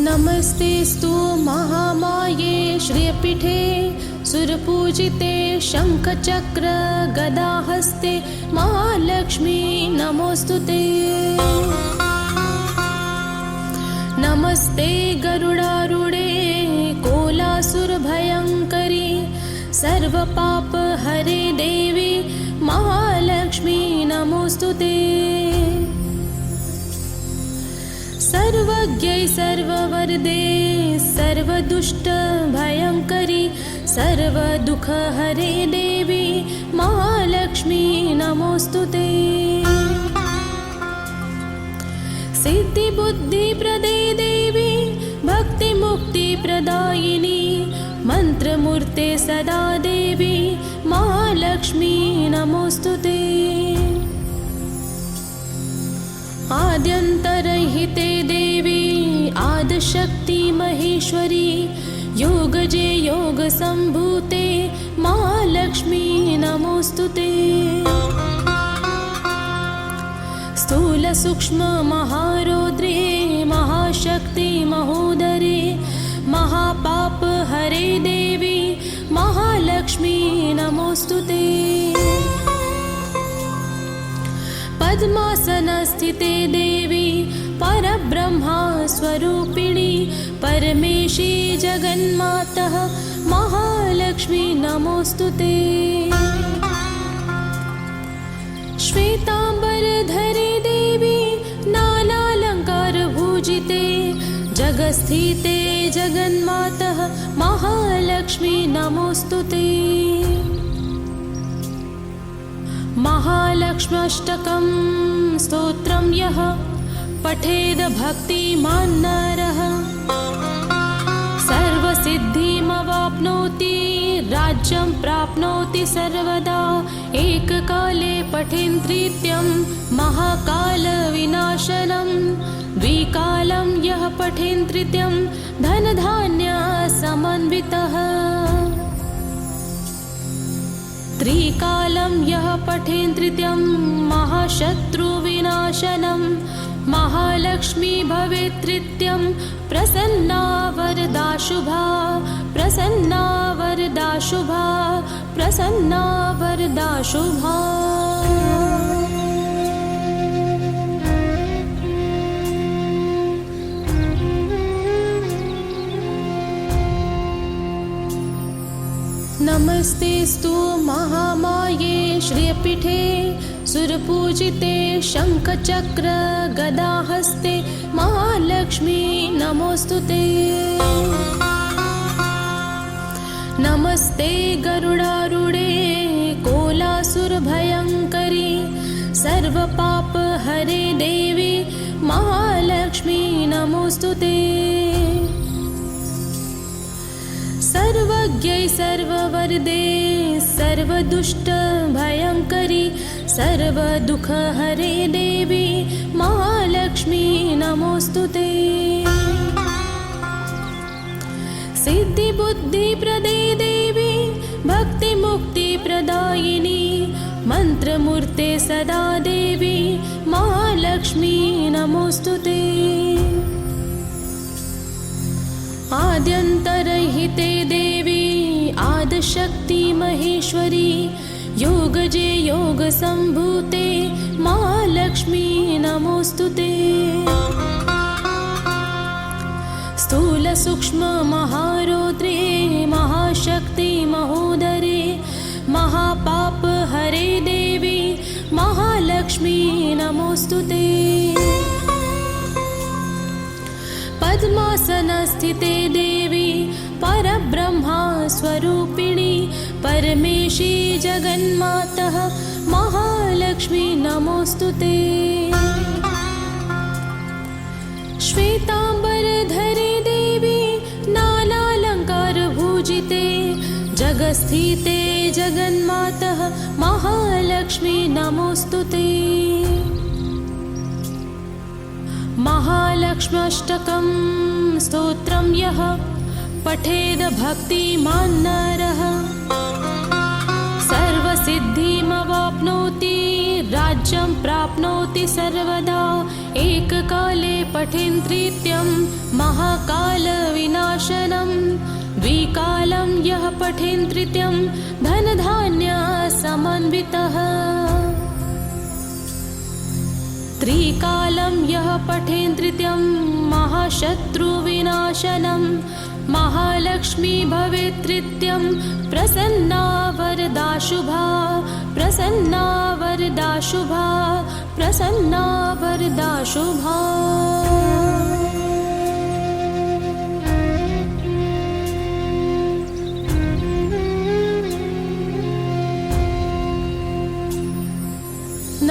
नमस्तेस्तु महामाये श्रियपीठे सुरपूजिते शंखचक्र गदाहस्ते महालक्ष्मी नमोस्तुते। नमस्ते गरुडारूढे कोलासुरभयंकरी सर्वपाप हरे देवी महालक्ष्मी नमोस्तुते। सर्वज्ञै सर्ववरदे सर्वदुष्ट भयंकरी सर्वदुःख हरे देवी महालक्ष्मी नमोस्तुते। सिद्धि बुद्धि प्रदे देवी भक्ति मुक्ति प्रदायिनी मंत्रमूर्ते सदा देवी महालक्ष्मी नमोस्तुते। आद्यन्तरहिते देवी आदिशक्ति महेश्वरी योगजे योग संभूते महालक्ष्मी नमोस्तुते। स्थूल सूक्ष्म महारौद्रे महाशक्ति महोदरे महापाप हरे देवी महालक्ष्मी नमोस्तुते। पद्मासनस्थिते देवी परब्रह्मा स्वरूपिणी परमेशी जगन्मातः महालक्ष्मी नमोस्तुते। श्वेतांबरधरे देवी नानालंकारभूजिते जगस्थिते जगन्मातः महालक्ष्मी नमोस्तुते। महालक्ष्म्यष्टकं स्तोत्रं यः पठेद भक्तिमान् नरः सर्वसिद्धिमवाप्नोति राज्यं प्राप्नोति सर्वदा। एककाले पठेन्त्रित्यं महाकालविनाशनं द्विकालं यः पठेन्त्रित्यं धनधान्यसमन्वितः। त्रिकालं यः पठेन्त्रित्यं महाशत्रुविनाशनं महालक्ष्मी भवेत्त्रित्यं प्रसन्ना वरदा शुभा प्रसन्ना वरदा शुभा प्रसन्ना वरदा शुभा। नमस्तेस्तु महामाये श्रियपीठे सुरपूजिते शंखचक्र गदाहस्ते महालक्ष्मी नमोस्तुते। नमस्ते गरुडारूढे कोलासुरभयंकरी सर्वपाप हरे देवी महालक्ष्मी नमोस्तुते। सर्वज्ञै सर्ववरदे सर्वदुष्ट भयंकरी सर्वदुःख हरे देवी महालक्ष्मी नमोस्तुते। सिद्धि बुद्धि प्रदे देवी भक्ति मुक्ति प्रदायिनी मंत्रमूर्ते सदा देवी महालक्ष्मी नमोस्तुते। आद्यन्तरहिते देवी आदिशक्ति महेश्वरी योगजे योग संभूते महालक्ष्मी नमोस्तुते। स्थूल सूक्ष्म महारौद्रे महाशक्ति महोदरे महापाप हरे देवी महालक्ष्मी नमोस्तुते। पद्मासनस्थिते देवी परब्रह्मा स्वरूपिणी परमेशी जगन्मातः महालक्ष्मी नमोस्तुते। श्वेतांबरधरे देवी नानालंकारभूजिते जगस्थिते जगन्मातः महालक्ष्मी नमोस्तुते। महालक्ष्म्यष्टकं स्तोत्रं यः पठेद भक्तिमान् नरः राज्यं प्राप्नोति सर्वदा एककाले पठेन्त्रित्यं महाकालविनाशनम् द्विकालं यः पठेन्त्रित्यं धनधान्यसमन्वितः त्रिकालं यः पठेन्त्रित्यं महाशत्रुविनाशनं महालक्ष्मी भवेत्त्रित्यं प्रसन्ना वरदा शुभा प्रसन्ना वरदा शुभा प्रसन्ना वरदा शुभा।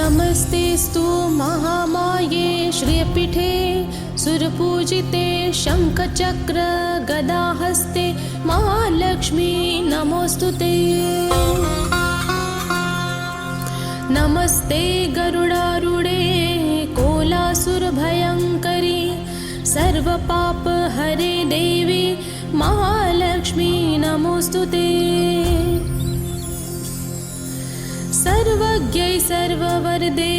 नमस्तेस्तु महामाये श्रियपीठे सुरपूजिते शङ्खचक्र गदाहस्ते महालक्ष्मी नमोस्तुते। नमस्ते गरुडारूढे कोलासुरभयङ्करी सर्वपापहरे देवी महालक्ष्मी नमोस्तुते। सर्वज्ञै सर्ववरदे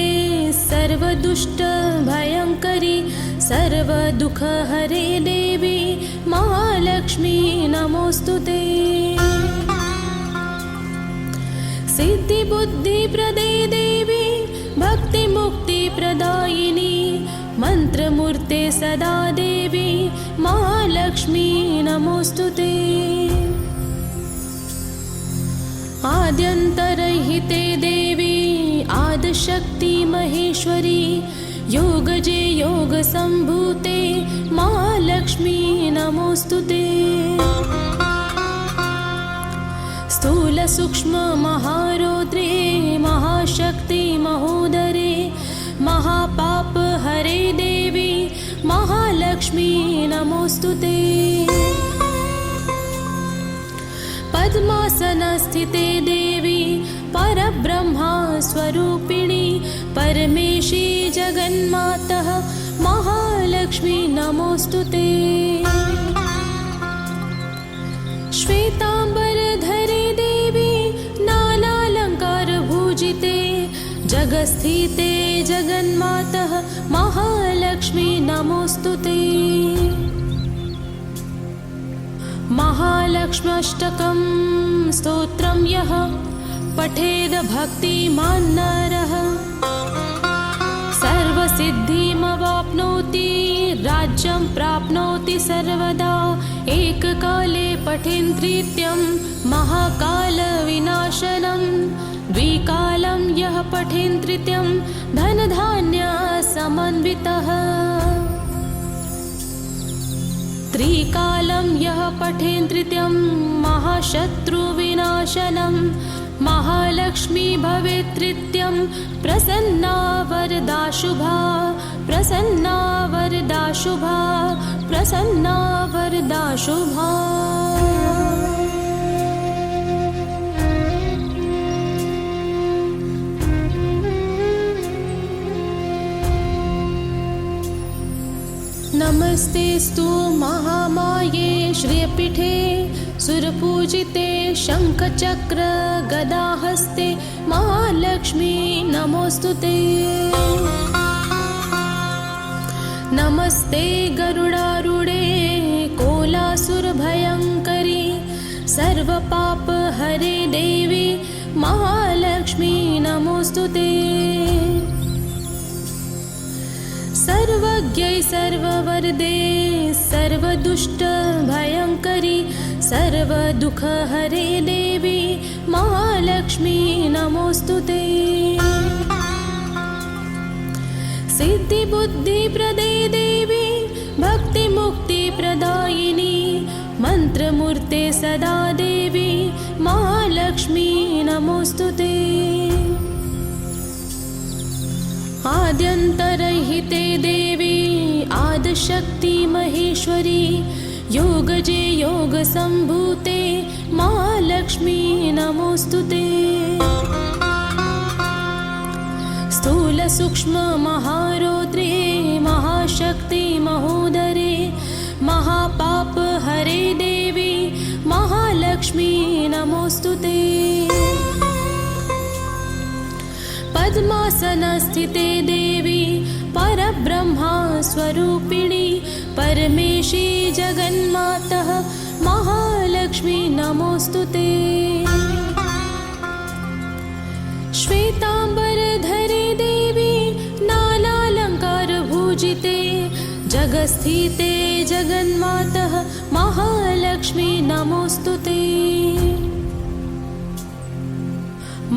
सर्वदुष्टभयङ्करी सर्वदुःखहरे देवी महालक्ष्मी नमोस्तुते। सिद्धिबुद्धिप्रदे देवी भक्तिमुक्तिप्रदायिनी मन्त्रमूर्ते सदा देवी महालक्ष्मी नमोस्तुते। आद्यन्तरहिते देवी आदिशक्ति महेश्वरी योगजे योगसम्भूते महालक्ष्मी नमोस्तुते। स्थूलसूक्ष्म महारौद्रे महाशक्ति महोदरे महापापहरे देवी महालक्ष्मी नमोस्तुते। पद्मासनस्थिते देवी परब्रह्मा स्वरूपिणी परमेशी जगन्मातः महालक्ष्मी नमोस्तुते। श्वेताम्बरधरे देवी नानालङ्कारभूजिते जगत्स्थिते जगन्मातः महालक्ष्मी नमोस्तुते। महालक्ष्म्यष्टकं स्तोत्रं यः पठेद भक्तिमान् नरः सर्वसिद्धिमवाप्नोति राज्यं प्राप्नोति सर्वदा एककाले पठेन्त्रित्यं महाकालविनाशनं द्विकालं यः पठेन्त्रित्यं धनधान्यसमन्वितः त्रिकालं यः पठेन्त्रित्यं महाशत्रुविनाशनं महालक्ष्मी भवेत्त्रित्यं प्रसन्ना वरदा शुभा प्रसन्ना वरदा शुभा प्रसन्ना वरदा शुभा। नमस्तेस्तु महामाये श्रियपीठे सुरपूजिते शङ्खचक्र गदाहस्ते महालक्ष्मी नमोस्तुते। नमस्ते गरुडारूढे कोलासुरभयङ्करी सर्वपापहरे देवी महालक्ष्मी नमोस्तुते। सर्वज्ञै सर्ववरदे सर्वदुष्टभयङ्करी सर्वदुःखहरे देवी महालक्ष्मी नमोस्तुते। सिद्धिबुद्धिप्रदे देवी भक्तिमुक्तिप्रदायिनी मन्त्रमूर्ते सदा देवी महालक्ष्मी नमोस्तुते। आद्यन्तरहिते देवी आदिशक्ति महेश्वरी योगजे योगसम्भूते महालक्ष्मी नमोस्तुते। स्थूलसूक्ष्म महारौद्रे महाशक्ति महोदरे महापापहरे देवी महालक्ष्मी नमोस्तुते। पद्मा पद्मासनस्थिते देवी परब्रह्मा स्वरूपिणी परमेशी जगन्मातः महालक्ष्मी नमोस्तुते। श्वेतांबरधरे देवी नानालंकारभूजिते जगस्थिते जगन्मातः महालक्ष्मी नमोस्तुते।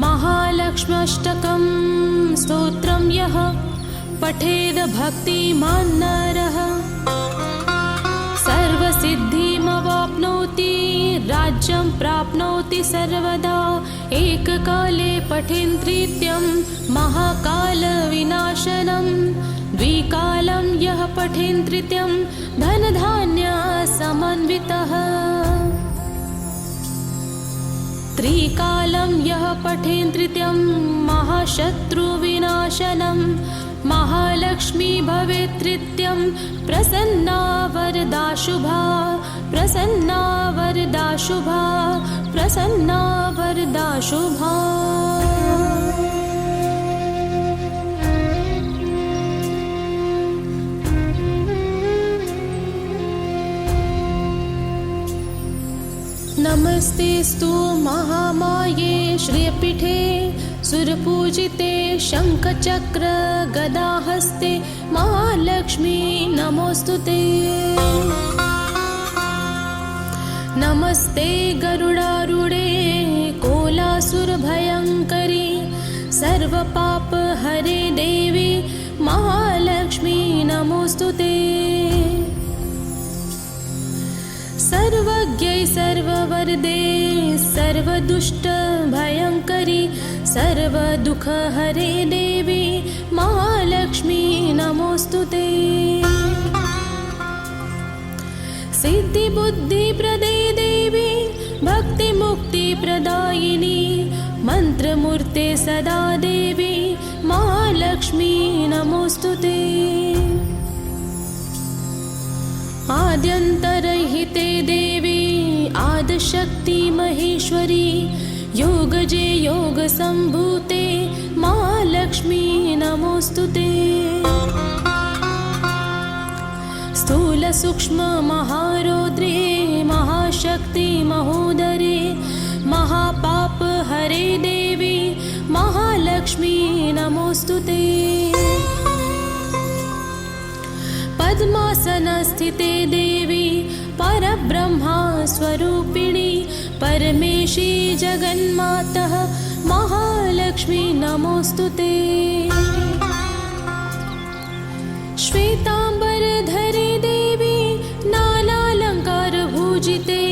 महालक्ष्म्यष्टकं स्तोत्रं यः पठेद भक्तिमान् नरः सर्वसिद्धिमवाप्नोति राज्यं प्राप्नोति सर्वदा। एककाले पठेन्त्रित्यं महाकालविनाशनं द्विकालं यः पठेन्त्रित्यं धनधान्यसमन्वितः। त्रिकालं यः पठेन्त्रित्यं महाशत्रुविनाशनं महालक्ष्मी भवेत्त्रित्यं प्रसन्ना वरदा शुभा प्रसन्ना वरदा शुभा प्रसन्ना वरदा शुभा। नमस्तेस्तु महामाये श्रियपीठे सुरपूजिते शङ्खचक्र गदाहस्ते महालक्ष्मी नमोस्तुते। नमस्ते गरुडारूढे कोलासुरभयङ्करी सर्वपापहरे देवी महालक्ष्मी नमोस्तुते। सर्वज्ञै सर्ववरदे सर्वदुष्टभयङ्करी सर्वदुःखहरे देवी महालक्ष्मी नमोस्तुते। सिद्धिबुद्धिप्रदे देवी भक्तिमुक्तिप्रदायिनी मन्त्रमूर्ते सदा देवी महालक्ष्मी नमोस्तुते। आद्यन्तरहिते देवी आदिशक्ति महेश्वरी योगजे योगसम्भूते महालक्ष्मी नमोस्तुते। स्थूलसूक्ष्म महारौद्रे महाशक्ति महोदरे महापापहरे देवी महालक्ष्मी नमोस्तुते। पद्मासनस्थिते देवी परब्रह्मा स्वरूपिणी परमेशी जगन्मातः महालक्ष्मी नमोस्तुते। श्वेतांबरधरे देवी नानालंकारभूजिते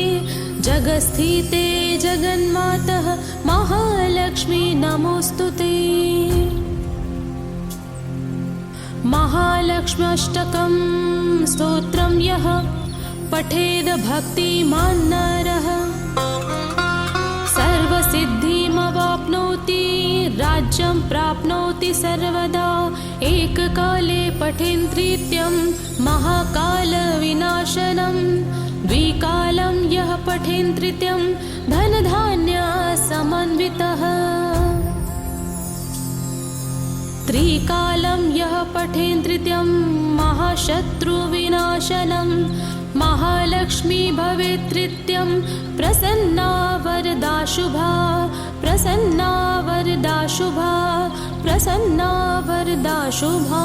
जगस्थिते जगन्मातः महालक्ष्मी नमोस्तुते। महालक्ष्म्यष्टकं स्तोत्रं यः पठेद भक्तिमान् नरः सर्वसिद्धिमवाप्नोति राज्यं प्राप्नोति सर्वदा। एककाले पठेन्त्रित्यं महाकालविनाशनं द्विकालं यः पठेन्त्रित्यं धनधान्यसमन्वितः। त्रिकालं यः पठेन्त्रित्यं महाशत्रुविनाशनं महालक्ष्मी भवेत्त्रित्यं प्रसन्ना वरदा शुभा प्रसन्ना वरदा शुभा प्रसन्ना वरदा शुभा।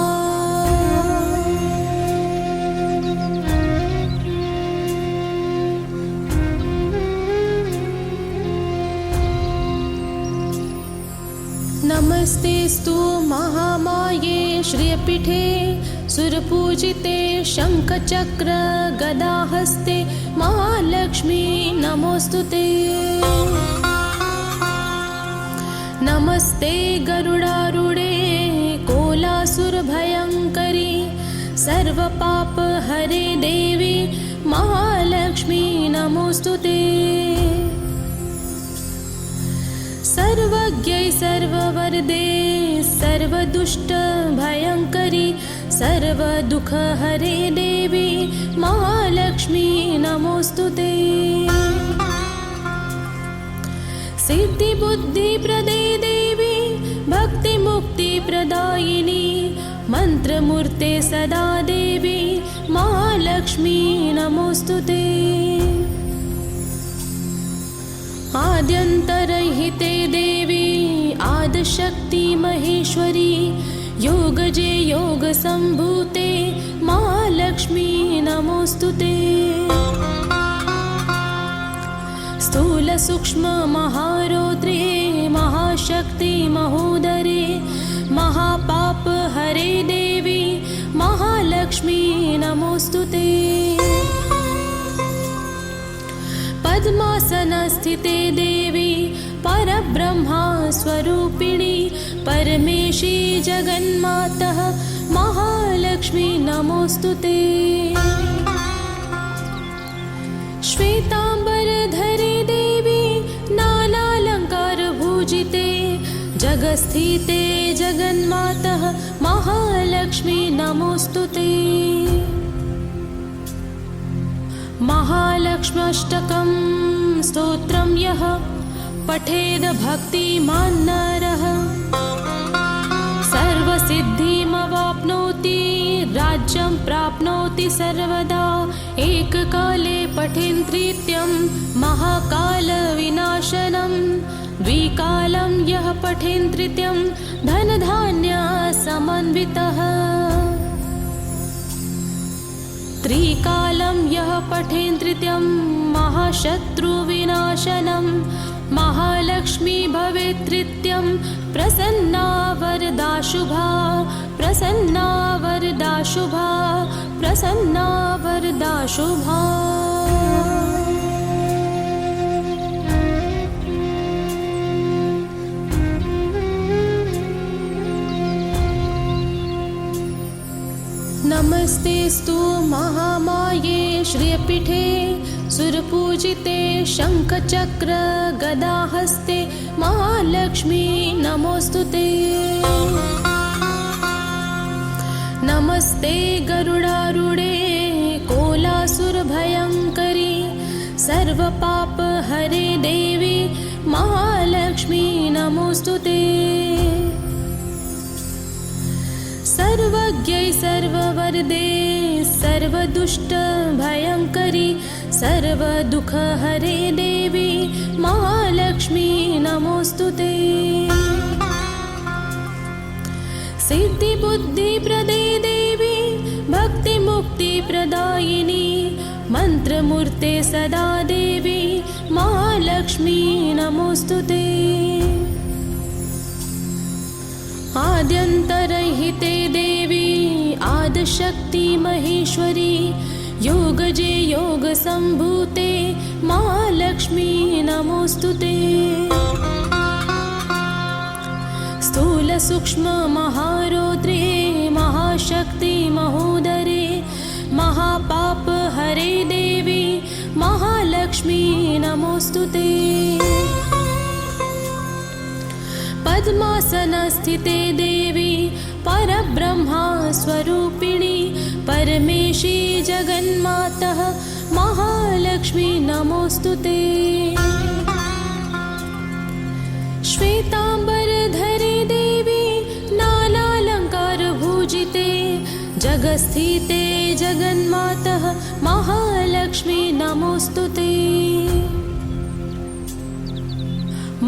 नमस्तेस्तु महामाये श्रियपीठे सुरपूजिते शङ्खचक्र गदाहस्ते महालक्ष्मी नमोस्तुते। नमस्ते गरुडारूढे कोलासुरभयङ्करी सर्वपापहरे देवी महालक्ष्मी नमोस्तुते। सर्वज्ञै सर्ववरदे सर्वदुष्टभयङ्करी सर्वदुःखहरे देवी महालक्ष्मी नमोस्तुते। सिद्धिबुद्धिप्रदे देवी भक्तिमुक्तिप्रदायिनी मन्त्रमूर्ते सदा देवी महालक्ष्मी नमोऽस्तुते। आद्यन्तरहिते देवी आदिशक्ति महेश्वरी योगजे योगसम्भूते महालक्ष्मी नमोऽस्तुते। स्थूलसूक्ष्ममहारौद्रे महाशक्ति महोदरे महापापहरे देवी महालक्ष्मी नमोऽस्तुते। पद्मासनस्थिते देवी परब्रह्मा स्वरूपिणी परमेशी जगन्मातः महालक्ष्मी नमोऽस्तुते। श्वेताम्बरधरे देवी नानालङ्कारभूजिते जगस्थिते जगन्मातः महालक्ष्मी नमोऽस्तुते। महालक्ष्म्यष्टकं स्तोत्रं यः पठेद भक्तिमान् नरः सर्वसिद्धिमवाप्नोति राज्यं प्राप्नोति सर्वदा। एककाले पठेन्त्रित्यं महाकालविनाशनं द्विकालं यः पठेन्त्रित्यं धनधान्यसमन्वितः। त्रिकालं यः पठेन्त्रित्यं महाशत्रुविनाशनं महालक्ष्मी भवेत्त्रित्यं प्रसन्ना वरदा शुभा प्रसन्ना वरदा शुभा प्रसन्ना वरदा शुभा। नमस्तेस्तु महामाये श्रियपीठे सुरपूजिते शङ्खचक्र गदाहस्ते महालक्ष्मी नमोऽस्तुते। नमस्ते गरुडारूढे कोलासुरभयङ्करी सर्वपापहरे देवी महालक्ष्मी नमोऽस्तुते। सर्वज्ञै सर्ववरदे सर्वदुष्टभयङ्करी सर्वदुःखहरे देवी महालक्ष्मी नमोऽस्तुते। सिद्धिबुद्धिप्रदे देवी भक्तिमुक्तिप्रदायिनी मन्त्रमूर्ते सदा देवी महालक्ष्मी नमोऽस्तुते। आद्यन्तरहिते देवी आदिशक्ति महेश्वरी योगजे योगसम्भूते महालक्ष्मी नमोऽस्तुते। स्थूलसूक्ष्ममहारौद्रे महाशक्ति महोदरे महापापहरे देवी महालक्ष्मी नमोऽस्तुते। पद्मासनस्थिते देवी परब्रह्मा स्वरूपिणी परमेशी जगन्मातः महालक्ष्मी नमोऽस्तुते। श्वेताम्बरधरे देवी नानालङ्कारभूजिते जगस्थिते जगन्मातः महालक्ष्मी नमोऽस्तुते।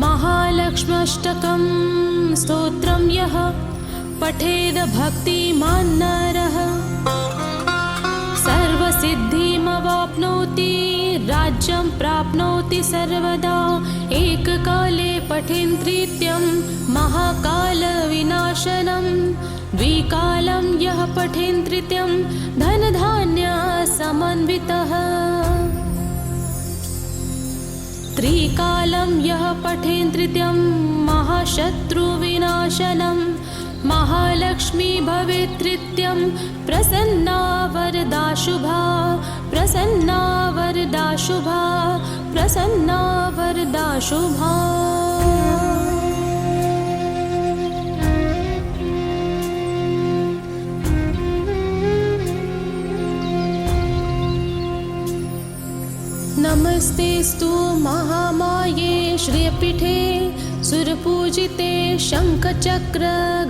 महालक्ष्म्यष्टकं स्तोत्रं यः पठेद भक्तिमान् नरः सर्वसिद्धिमवाप्नोति राज्यं प्राप्नोति सर्वदा। एककाले पठेन्त्रित्यं महाकालविनाशनं द्विकालं यः पठेन्त्रित्यं धनधान्यसमन्वितः। त्रिकालं यः पठेन्त्रित्यं महाशत्रुविनाशनं महालक्ष्मी भवेत्त्रित्यं प्रसन्ना वरदा शुभा प्रसन्ना वरदा शुभा प्रसन्ना वरदा शुभा। नमस्तेस्तु महामाये श्रियपीठे सुरपूजिते शङ्खचक्र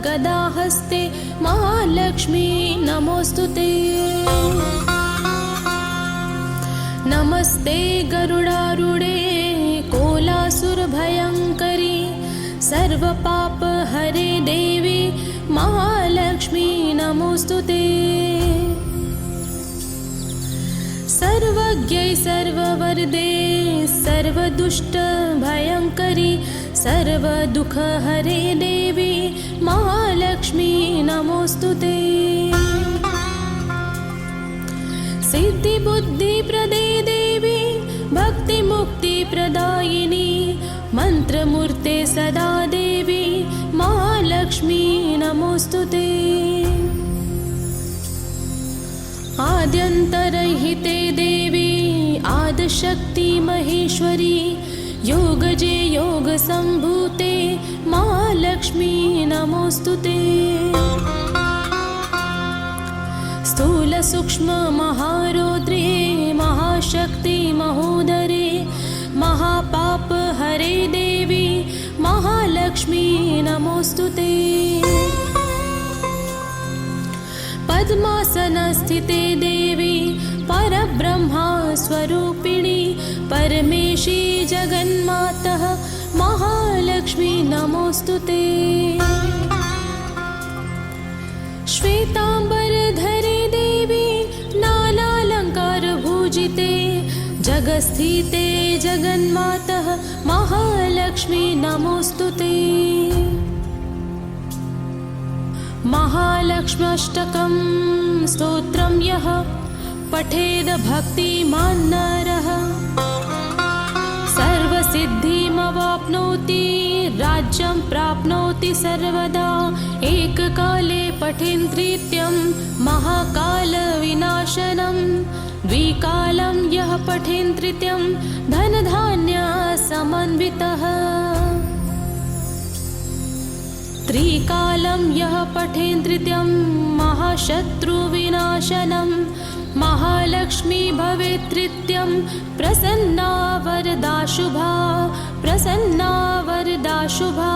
गदाहस्ते महालक्ष्मी नमोऽस्तुते। नमस्ते गरुडारूढे कोलासुरभयङ्करी सर्वपापहरे देवी महालक्ष्मी नमोऽस्तुते। सर्वज्ञै सर्ववरदे सर्वदुष्टभयङ्करी सर्वदुःखहरे देवी महालक्ष्मी नमोऽस्तुते। सिद्धिबुद्धिप्रदे देवी भक्तिमुक्तिप्रदायिनी मन्त्रमूर्ते सदा देवी महालक्ष्मी नमोऽस्तुते। आद्यन्तरहिते देवी आदिशक्ति महेश्वरी योगजे योगसम्भूते महालक्ष्मी नमोऽस्तुते। स्थूलसूक्ष्ममहारौद्रे महाशक्ति महोदरे महापापहरे देवी महालक्ष्मी नमोऽस्तुते। पद्मासनस्थिते देवी परब्रह्मा स्वरूपिणी परमेशी जगन्मातः महालक्ष्मी नमोऽस्तुते। श्वेताम्बरधरे देवी नानालङ्कारभूजिते जगस्थिते जगन्मातः महालक्ष्मी नमोऽस्तुते। महालक्ष्म्यष्टकं स्तोत्रं यः पठेद भक्तिमान् नरः सर्वसिद्धिमवाप्नोति राज्यं प्राप्नोति सर्वदा। एककाले पठेन्नृत्यं महाकालविनाशनं द्विकालं यः पठेन्नृत्यं धनधान्यसमन्वितः। त्रिकालं यः पठेन्नृत्यं महाशत्रुविनाशनं महालक्ष्मी भवेत्तृत्यं प्रसन्ना वरदा शुभा प्रसन्ना वरदा शुभा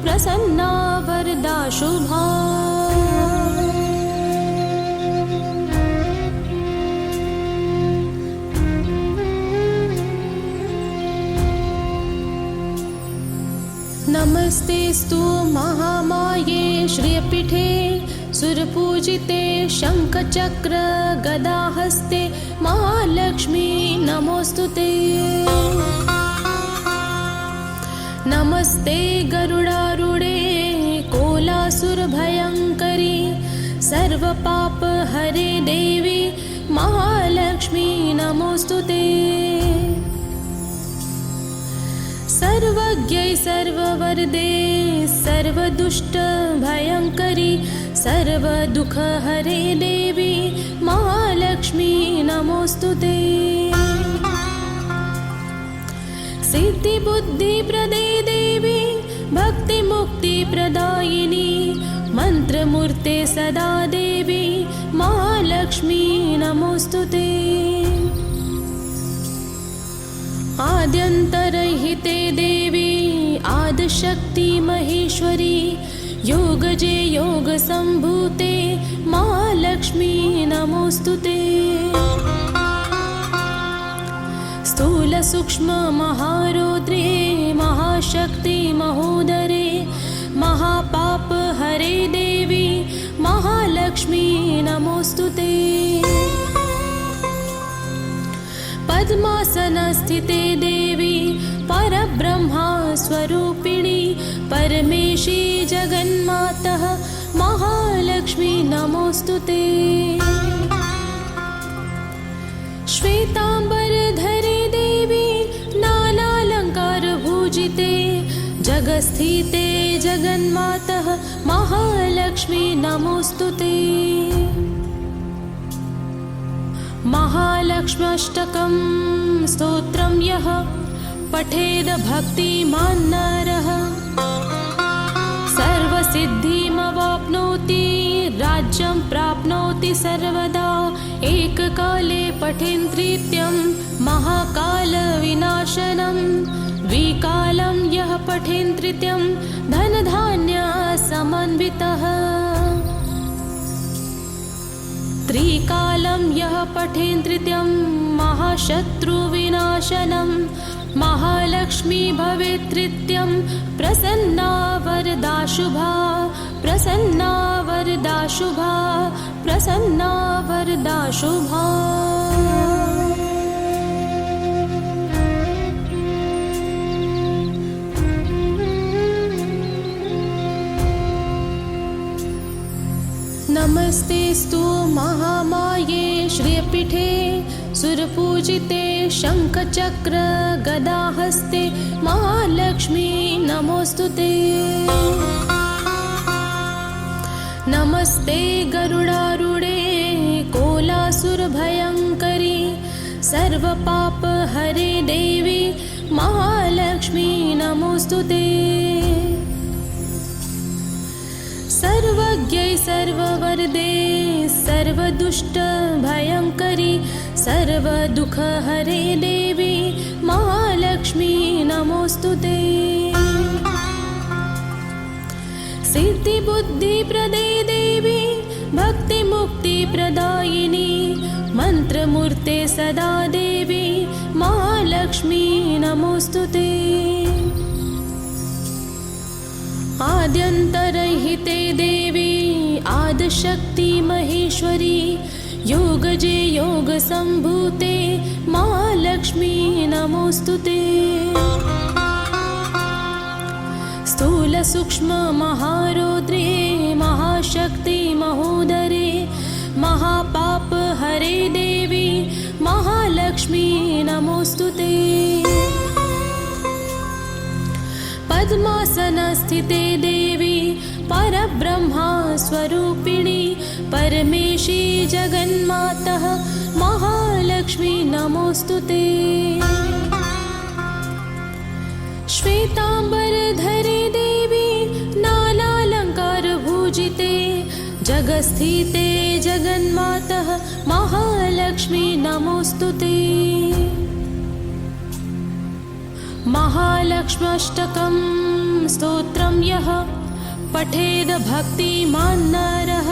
प्रसन्ना वरदा शुभा। नमस्तेस्तु महामाये श्रियपीठे सुरपूजिते शङ्खचक्र गदाहस्ते महालक्ष्मी नमोऽस्तुते। नमस्ते गरुडारूढे कोलासुरभयङ्करी सर्वपापहरे देवी महालक्ष्मी नमोऽस्तुते। सर्वज्ञै सर्ववरदे सर्वदुष्टभयङ्करी सर्वदुःखहरे देवी महालक्ष्मी नमोऽस्तुते। सिद्धिबुद्धिप्रदे देवी भक्तिमुक्तिप्रदायिनी मन्त्रमूर्ते सदा देवी महालक्ष्मी नमोऽस्तुते। आद्यन्तरहिते देवी आदिशक्ति महेश्वरी योगजे योगसम्भूते महालक्ष्मी नमोऽस्तुते। स्थूलसूक्ष्ममहारौद्रे महाशक्ति महोदरे महापापहरे देवी महालक्ष्मी नमोऽस्तुते। पद्मासनस्थिते देवी परब्रह्मा स्वरूपिणी परमेशी जगन्मातः महालक्ष्मी नमोऽस्तुते। श्वेताम्बरधरे देवी नानालङ्कारभूजिते जगस्थिते जगन्मातः महालक्ष्मी नमोऽस्तुते। महालक्ष्म्यष्टकं स्तोत्रं यः पठेद भक्तिमान् नरः सर्वसिद्धिमवाप्नोति राज्यं प्राप्नोति सर्वदा। एककाले पठेन्नृत्यं महाकालविनाशनं द्विकालं यः यः पठेन् तृतीयं धनधान्यसमन्वितः त्रिकालं यः पठेन् तृतीयं महाशत्रुविनाशनं महालक्ष्मी भवेत् तृतीयं प्रसन्ना वरदा शुभा प्रसन्ना वरदा शुभा प्रसन्ना वरदा शुभा। नमस्तेस्तु महामाये श्रियपीठे सुरपूजिते शङ्खचक्र गदाहस्ते महालक्ष्मी नमोस्तुते। नमस्ते गरुडारूढे कोलासुरभयङ्करी सर्वपापहरे देवी महालक्ष्मी नमोस्तुते। सर्वज्ञै सर्ववरदे सर्वदुष्टभयङ्करी सर्वदुःखहरे देवी महालक्ष्मी नमोस्तुते। सिद्धिबुद्धिप्रदे देवी भक्तिमुक्तिप्रदायिनी मन्त्रमूर्ते सदा देवी महालक्ष्मी नमोस्तुते। आद्यन्तरहिते देवी आदिशक्ति महेश्वरी योगजे योगसम्भूते महालक्ष्मी नमोस्तुते। स्थूलसूक्ष्म महारौद्रे महाशक्ति महोदरे महापापहरे देवी महालक्ष्मी नमोस्तुते। पद्मासनस्थिते देवी परब्रह्मा स्वरूपिणी परमेशी जगन्मातः महालक्ष्मी नमोस्तुते। श्वेताम्बरधरे देवी नानालङ्कारभूजिते जगत्स्थिते जगन्मातः महालक्ष्मी नमोस्तुते। महालक्ष्म्यष्टकं स्तोत्रं यः पठेद् भक्तिमान् नरः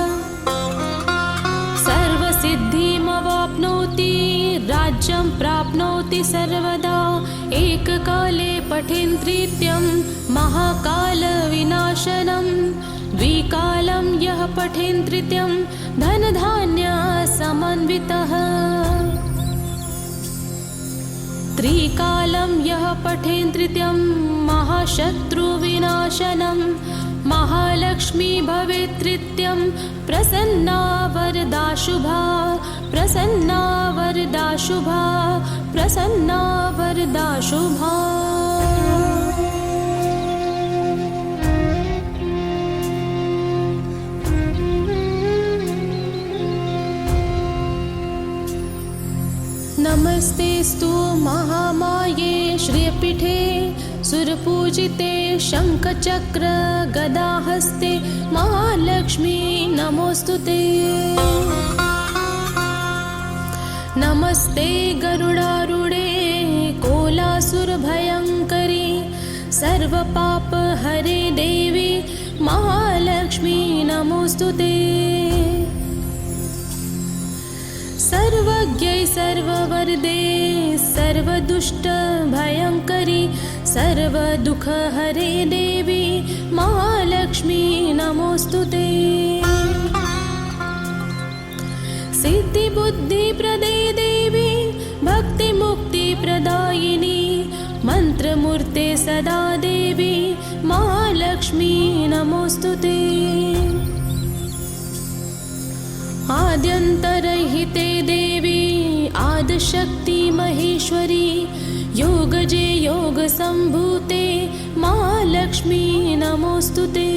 सर्वसिद्धिमवाप्नोति राज्यं प्राप्नोति सर्वदा। एककाले पठेन् तृतीयं महाकालविनाशनं द्विकालं यः पठेन् तृतीयं धनधान्यसमन्वितः त्रिकालं यः पठेन् तृतीयं महाशत्रुविनाशनं महालक्ष्मी भवेत् तृतीयं प्रसन्ना वरदा शुभा प्रसन्ना वरदा शुभा प्रसन्ना वरदा शुभा। नमस्तेस्तु महामाये श्रियपीठे सुरपूजिते शङ्खचक्र गदाहस्ते महालक्ष्मी नमोस्तुते। नमस्ते गरुडारूढे कोलासुरभयङ्करी सर्वपापहरे देवी महालक्ष्मी नमोस्तुते। सर्वज्ञै सर्ववरदे सर्वदुष्टभयङ्करी सर्वदुःखहरे देवी महालक्ष्मी नमोस्तुते। सिद्धिबुद्धिप्रदे देवी भक्तिमुक्तिप्रदायिनी मन्त्रमूर्ते सदा देवी महालक्ष्मी नमोस्तुते। आद्यन्तरहिते देवी आदिशक्ति महेश्वरी योगजे योगसम्भूते महालक्ष्मी नमोस्तुते।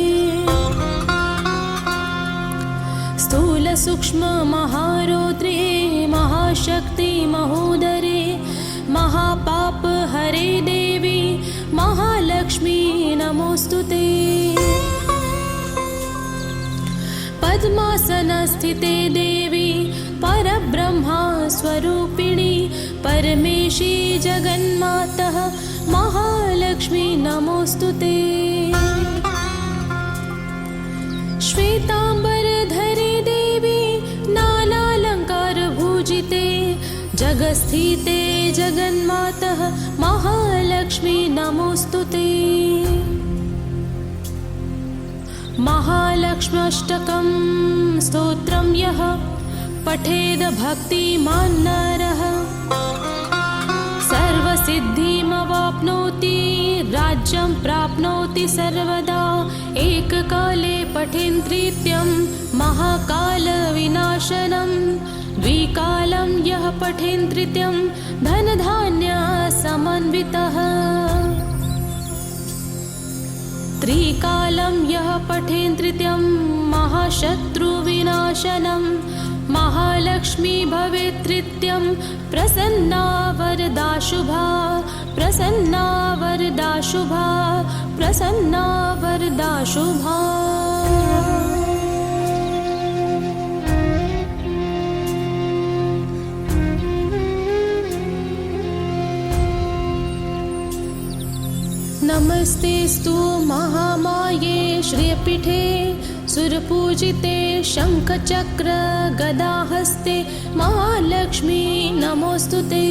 स्थूलसूक्ष्म महारौद्रे महाशक्ति महोदरे महापापहरे देवी महालक्ष्मी नमोस्तुते। पद्मासनस्थिते देवी परब्रह्मा स्वरूपिणी परमेशी जगन्मातः महालक्ष्मी नमो नमोऽस्तुते। श्वेताम्बरधरे देवी नानालङ्कारभूजिते जगत्स्थिते जगन्मातः महालक्ष्मी नमोऽस्तुते। महालक्ष्म्यष्टकं स्तोत्रं यः पठेद भक्तिमान् नरः सर्वसिद्धिमवाप्नोति राज्यं प्राप्नोति सर्वदा। एककाले पठेन्त्रित्यं महाकालविनाशनं द्विकालं यः पठेन्त्रित्यं धनधान्यसमन्वितः। त्रिकालं यः पठेन्त्रित्यं महाशत्रुविनाशनं महालक्ष्मी भवेत्त्रित्यं प्रसन्ना वरदा शुभा प्रसन्ना वरदा शुभा प्रसन्ना वरदा शुभा। नमस्तेस्तु महामाये श्रियपीठे सुरपूजिते शङ्खचक्र गदाहस्ते महालक्ष्मी नमोऽस्तुते।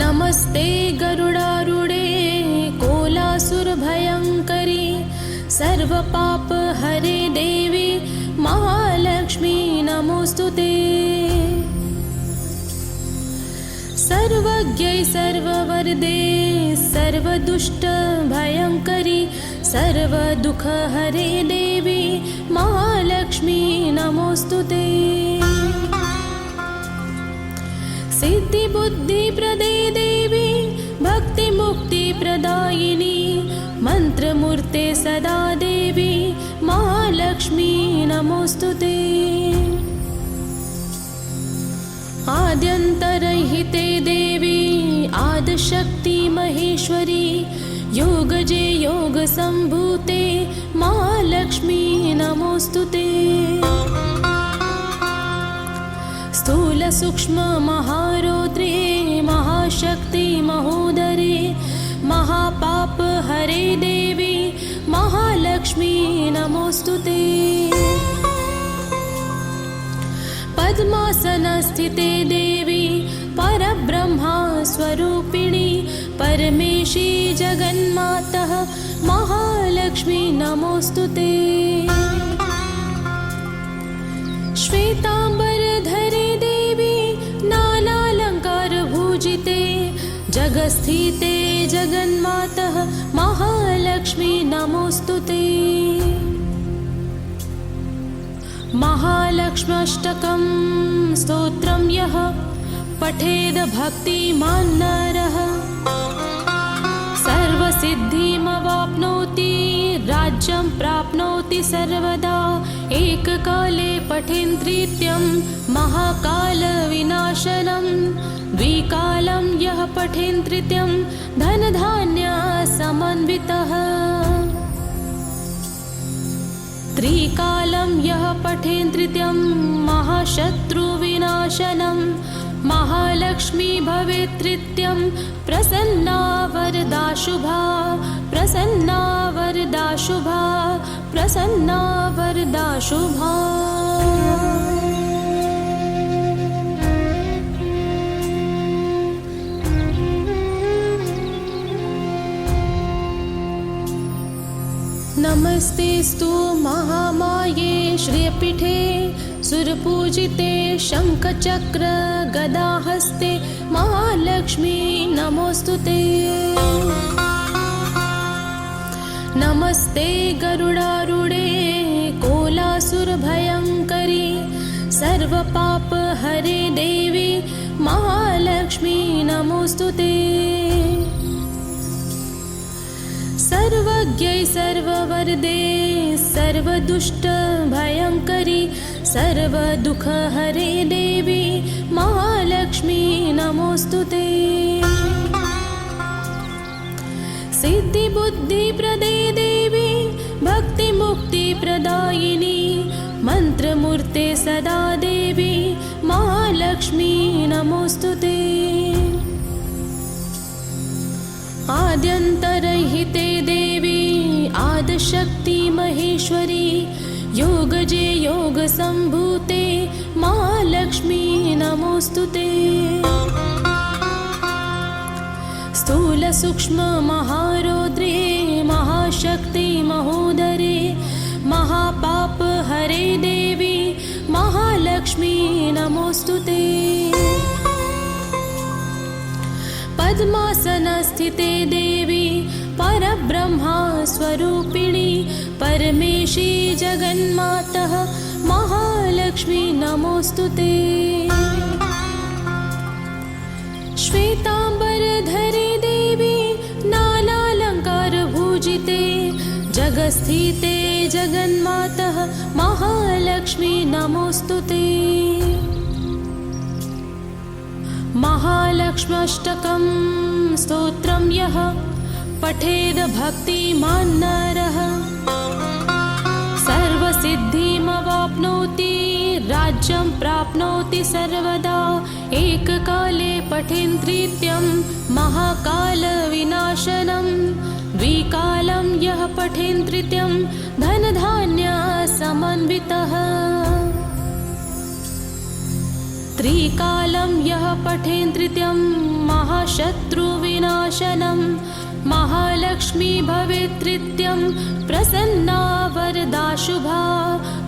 नमस्ते गरुडारूढे कोलासुरभयङ्करी सर्वपापहरे देवी महालक्ष्मी नमोऽस्तुते। सर्वज्ञै सर्ववरदे सर्वदुष्टभयङ्करी सर्वदुःखहरे देवी महालक्ष्मी नमोऽस्तुते। सिद्धिबुद्धिप्रदे देवी भक्तिमुक्तिप्रदायिनी मन्त्रमूर्ते सदा देवी महालक्ष्मी नमोऽस्तुते। आद्यन्तरहिते देवी आदिशक्ति महेश्वरी योगजे योगसम्भूते महालक्ष्मी नमोऽस्तुते। स्थूलसूक्ष्ममहारौद्रे महाशक्ति महोदरे महापापहरे देवी महालक्ष्मी नमोऽस्तुते। पद्मासनस्थिते देवी परब्रह्मा स्वरूपिणी परमेशी जगन्मातः महालक्ष्मी नमोऽस्तुते। श्वेताम्बरधरे देवी नानालङ्कारभूजिते जगत्स्थिते जगन्मातः महालक्ष्मी नमोऽस्तुते। महालक्ष्म्यष्टकं स्तोत्रं यः पठेद भक्तिमान् नरः सर्वसिद्धिमवाप्नोति राज्यं प्राप्नोति सर्वदा। एककाले पठेन्त्रित्यं महाकालविनाशनं द्विकालं यः पठेन्त्रित्यं धनधान्यसमन्वितः। त्रिकालं यः पठेन्त्रित्यं महाशत्रुविनाशनं महालक्ष्मी भवेत्त्रित्यं प्रसन्ना वरदा शुभा प्रसन्ना वरदा शुभा प्रसन्ना वरदा शुभा। नमस्तेस्तु महामाये श्रियपीठे सुरपूजिते शङ्खचक्र गदाहस्ते महालक्ष्मी नमोऽस्तुते। नमस्ते गरुडारूढे कोलासुरभयङ्करी सर्वपापहरे देवी महालक्ष्मी नमोऽस्तुते। सर्वज्ञै सर्ववरदे सर्वदुष्टभयङ्करी सर्वदुःखहरे देवी महालक्ष्मी नमोऽस्तुते। सिद्धिबुद्धिप्रदे देवी भक्तिमुक्तिप्रदायिनी मन्त्रमूर्ते सदा देवी महालक्ष्मी नमोऽस्तुते। आद्यन्तरहिते देवी आदिशक्ति महेश्वरी योगजे योगसम्भूते महालक्ष्मी नमोस्तुते। स्थूल सूक्ष्म महारौद्रे महाशक्ति महोदरे महापाप हरे देवी महालक्ष्मी नमोस्तुते। पद्मासनस्थिते देवी परब्रह्मा स्वरूपिणी परमेशी जगन्मातः महालक्ष्मी नमोस्तुते। श्वेतांबरधरे देवी नानालंकारभूजिते जगस्थिते जगन्मातः महालक्ष्मी नमोस्तुते। महालक्ष्म्यष्टकं स्तोत्रं यः पठेद भक्तिमान् नरः सर्वसिद्धिमवाप्नोति राज्यं प्राप्नोति सर्वदा। एककाले पठेन्त्रित्यं महाकालविनाशनं द्विकालं यः पठेन्त्रित्यं धनधान्यसमन्वितः। त्रिकालं यः पठेन्त्रित्यं महाशत्रुविनाशनं महालक्ष्मी भवेत्त्रित्यं प्रसन्ना वरदा शुभा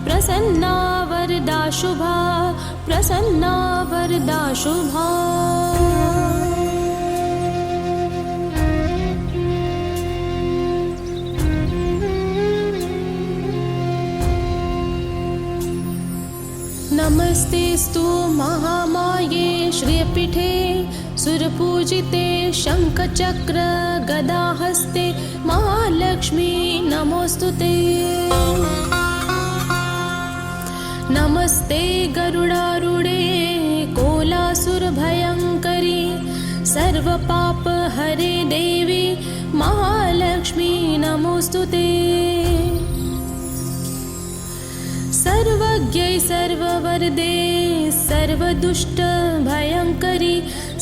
प्रसन्ना वरदा शुभा प्रसन्ना वरदा शुभा। नमस्तेस्तु महामाये श्रियपीठे सुरपूजिते शङ्खचक्र गदाहस्ते महालक्ष्मी नमोस्तुते। नमस्ते गरुडारूढे कोलासुरभयङ्करी सर्वपापहरे देवी महालक्ष्मी नमोस्तुते। सर्वज्ञै सर्ववरदे सर्वदुष्टभयङ्करी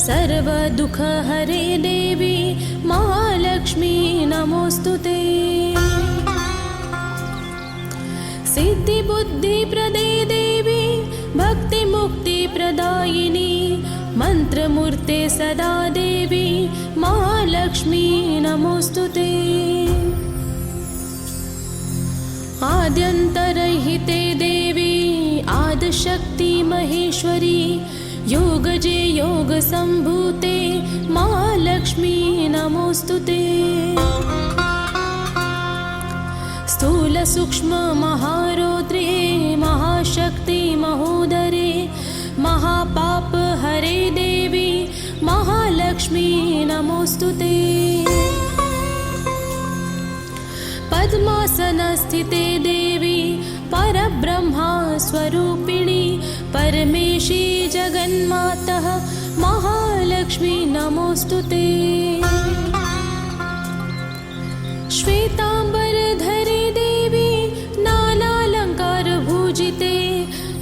सर्वदुःखहरे देवी महालक्ष्मी नमोस्तुते। सिद्धिबुद्धिप्रदे देवी भक्तिमुक्तिप्रदायिनी मन्त्रमूर्ते सदा देवी महालक्ष्मी नमोस्तुते। आद्यन्तरहिते देवी आदिशक्ति महेश्वरी योगजे योगसम्भूते महालक्ष्मी नमोस्तुते। स्थूल सूक्ष्म महारौद्रे महाशक्ति महोदरे महापाप हरे देवी महालक्ष्मी नमोस्तुते। पद्मासनस्थिते देवी परब्रह्मा स्वरूपिणी परमेशी जगन्मातः महालक्ष्मी नमोस्तुते। श्वेतांबरधरे देवी नानालंकारभूजिते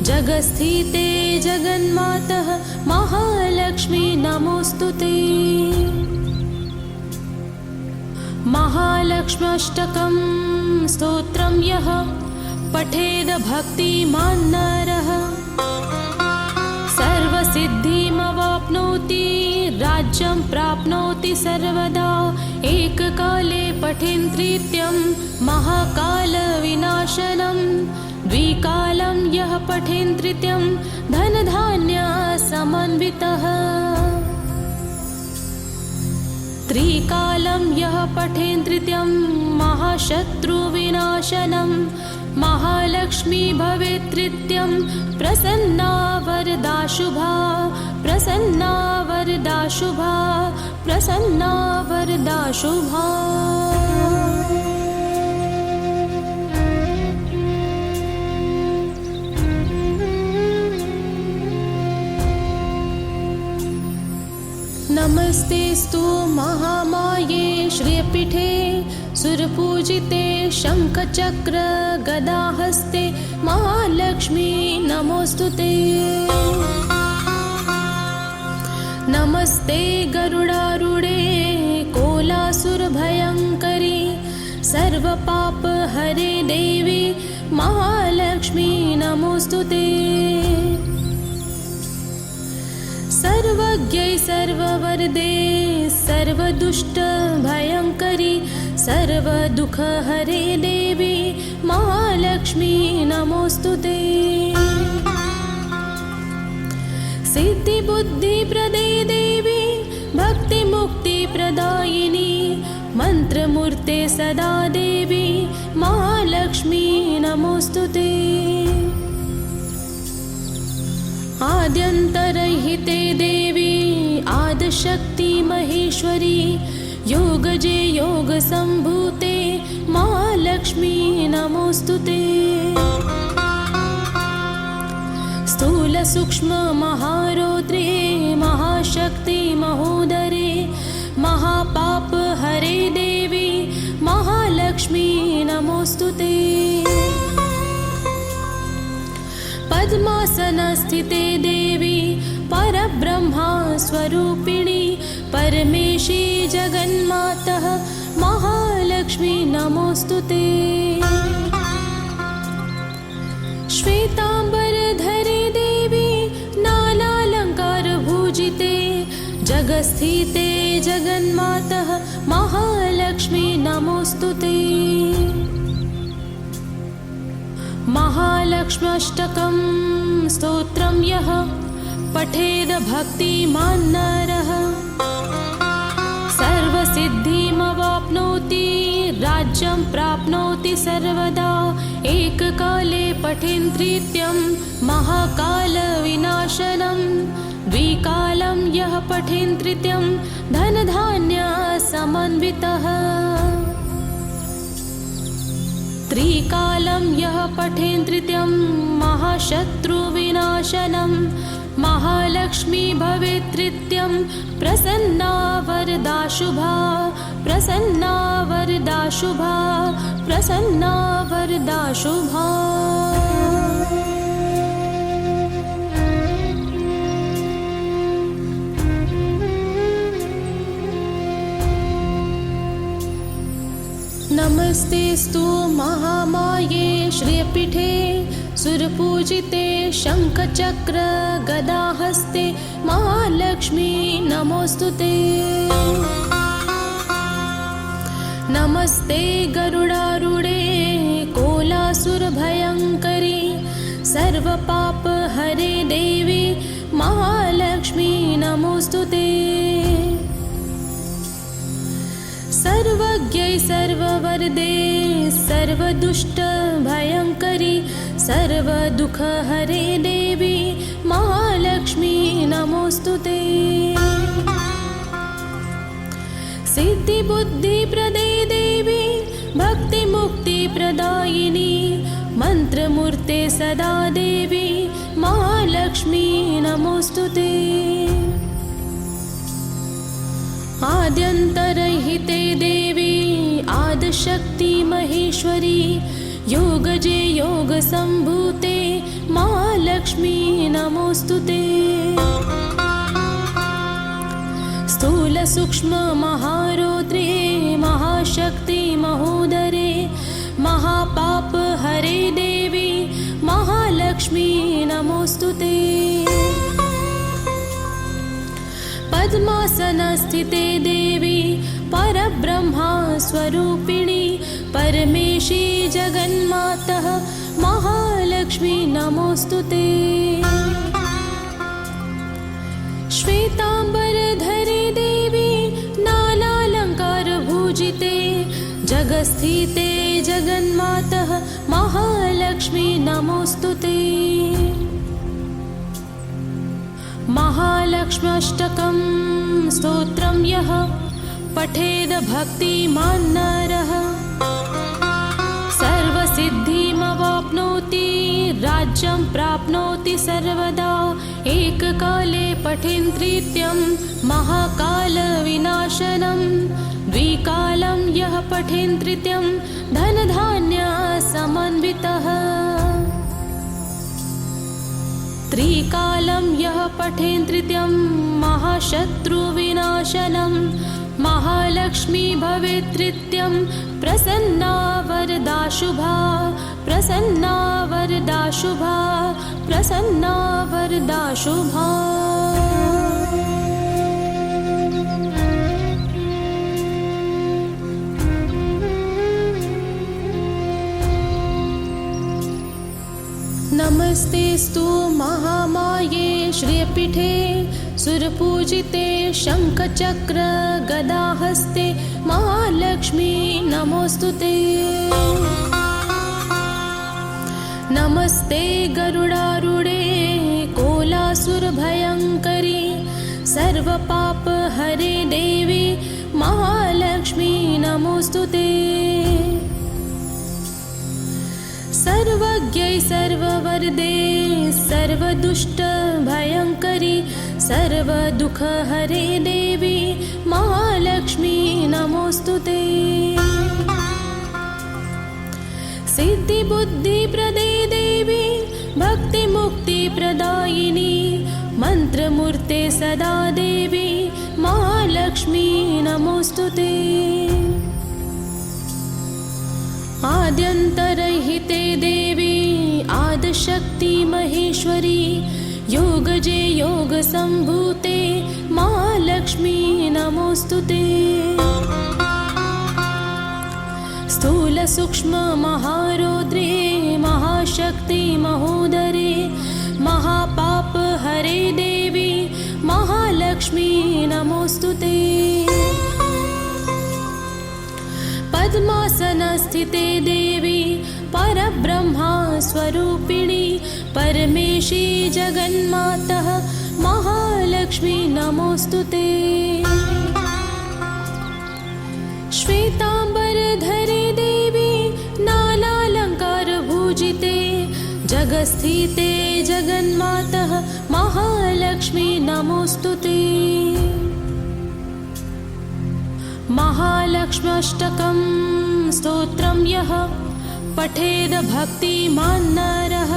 जगस्थिते जगन्मातः महालक्ष्मी नमोस्तुते। महालक्ष्म्यष्टकं स्तोत्रं यः पठेद भक्तिमान् नरः सर्वसिद्धिमवाप्नोति राज्यं प्राप्नोति सर्वदा। एककाले पठेन्त्रित्यं महाकालविनाशनं द्विकालं यः पठेन्त्रित्यं धनधान्यसमन्वितः। त्रिकालं यः पठेन्त्रित्यं महाशत्रुविनाशनं महालक्ष्मी भवेत्त्रित्यं प्रसन्ना वरदा शुभा प्रसन्ना वरदा शुभा प्रसन्ना वरदा शुभा। नमस्तेस्तु महामाये श्रियपीठे सुरपूजिते शङ्खचक्र गदाहस्ते महालक्ष्मी नमोस्तुते। नमस्ते गरुडारूढे कोलासुरभयङ्करी सर्वपापहरे देवी महालक्ष्मी नमोस्तुते। सर्वज्ञै सर्ववरदे सर्वदुष्टभयङ्करी सर्वदुःखहरे देवी महालक्ष्मी नमोस्तुते। सिद्धिबुद्धिप्रदे देवी भक्तिमुक्तिप्रदायिनी मन्त्रमूर्ते सदा देवी महालक्ष्मी नमोस्तुते। आद्यन्तरहिते देवी आदिशक्ति महेश्वरी योगजे योगसम्भूते महालक्ष्मी नमोस्तुते। स्थूलसूक्ष्म महारौद्रे महाशक्ति महोदरे महापापहरे देवी महालक्ष्मी नमोस्तुते। पद्मासनस्थिते देवी परब्रह्मा स्वरूपिणी परमेशी जगन्मातः महालक्ष्मी नमोस्तुते। श्वेताम्बरधरे देवी नानालङ्कारभूजिते जगस्थिते जगन्मातः महालक्ष्मी नमोस्तुते। महालक्ष्म्यष्टकं स्तोत्रं यः पठेद भक्तिमान् नरः सर्वसिद्धिमवाप्नोति राज्यं प्राप्नोति सर्वदा। एककाले पठेन्त्रित्यं महाकालविनाशनं द्विकालं यः पठेन्त्रित्यं धनधान्यसमन्वितः। त्रिकालं यः पठेन्त्रित्यं महाशत्रुविनाशनं महालक्ष्मी भवेत्त्रित्यं प्रसन्ना वरदा शुभा प्रसन्ना वरदा शुभा प्रसन्ना वरदा शुभा। नमस्तेस्तु महामाये श्रियपीठे सुरपूजिते शङ्खचक्र गदाहस्ते महालक्ष्मी नमोस्तुते। नमस्ते गरुडारूढे कोलासुरभयङ्करी सर्वपापहरे देवी महालक्ष्मी नमोस्तुते। सर्वज्ञै सर्ववरदे सर्वदुष्टभयङ्करी सर्वदुःखहरे देवी महालक्ष्मी नमोस्तुते। सिद्धिबुद्धिप्रदे देवी भक्तिमुक्तिप्रदायिनी मन्त्रमूर्ते सदा देवी महालक्ष्मी नमोस्तुते। आद्यन्तरहिते देवी आदिशक्ति महेश्वरी योगजे योगसम्भूते महालक्ष्मी नमोस्तुते। स्थूलसूक्ष्म महारौद्रे महाशक्ति महोदरे महापापहरे देवी महालक्ष्मी नमोस्तुते। पद्मासनस्थिते देवी परब्रह्मा स्वरूपिणी परमेशी जगन्मातः महालक्ष्मी नमोस्तुते। श्वेताम्बरधरे देवी नानालङ्कारभूजिते जगस्थिते जगन्मातः महालक्ष्मी नमोस्तुते। महालक्ष्म्यष्टकं स्तोत्रं यः पठेद भक्तिमान् नरः सर्वसिद्धिमवाप्नोति राज्यं प्राप्नोति सर्वदा। एककाले पठेन्त्रित्यं महाकालविनाशनं द्विकालं यः पठेन्त्रित्यं धनधान्यसमन्वितः। त्रिकालं यः पठेन्त्रित्यं महाशत्रुविनाशनं महालक्ष्मी भवेत्नित्यं प्रसन्ना वरदा शुभा प्रसन्ना वरदा शुभा प्रसन्ना वरदा शुभा। नमस्तेस्तु महामाये श्रियपीठे सुरपूजिते शङ्खचक्र गदाहस्ते महालक्ष्मी नमोऽस्तुते। नमस्ते गरुडारूढे कोलासुरभयङ्करी सर्वपापहरे देवी महालक्ष्मी नमोऽस्तुते। सर्वज्ञै सर्ववरदे सर्वदुष्टभयङ्करी सर्वदुःखहरे देवी महालक्ष्मी नमोऽस्तुते। सिद्धिबुद्धिप्रदे देवी भक्तिमुक्तिप्रदायिनी मन्त्रमूर्ते सदा देवी महालक्ष्मी नमोऽस्तुते। आद्यन्तरहिते देवी आदिशक्ति महेश्वरी योगजे योगसम्भूते महालक्ष्मी नमोऽस्तुते। स्थूलसूक्ष्म महारौद्रे महाशक्ति महोदरे महापापहरे देवी महालक्ष्मी नमोऽस्तुते। पद्मासनस्थिते देवी परब्रह्मा स्वरूपिणी परमेशी जगन्मातः महालक्ष्मी नमोऽस्तुते। श्वेताम्बरधरे देवी नानालङ्कारभूजिते जगत्स्थिते जगन्मातः महालक्ष्मी नमोऽस्तुते। महालक्ष्म्यष्टकं स्तोत्रं यः पठेद भक्तिमान् नरः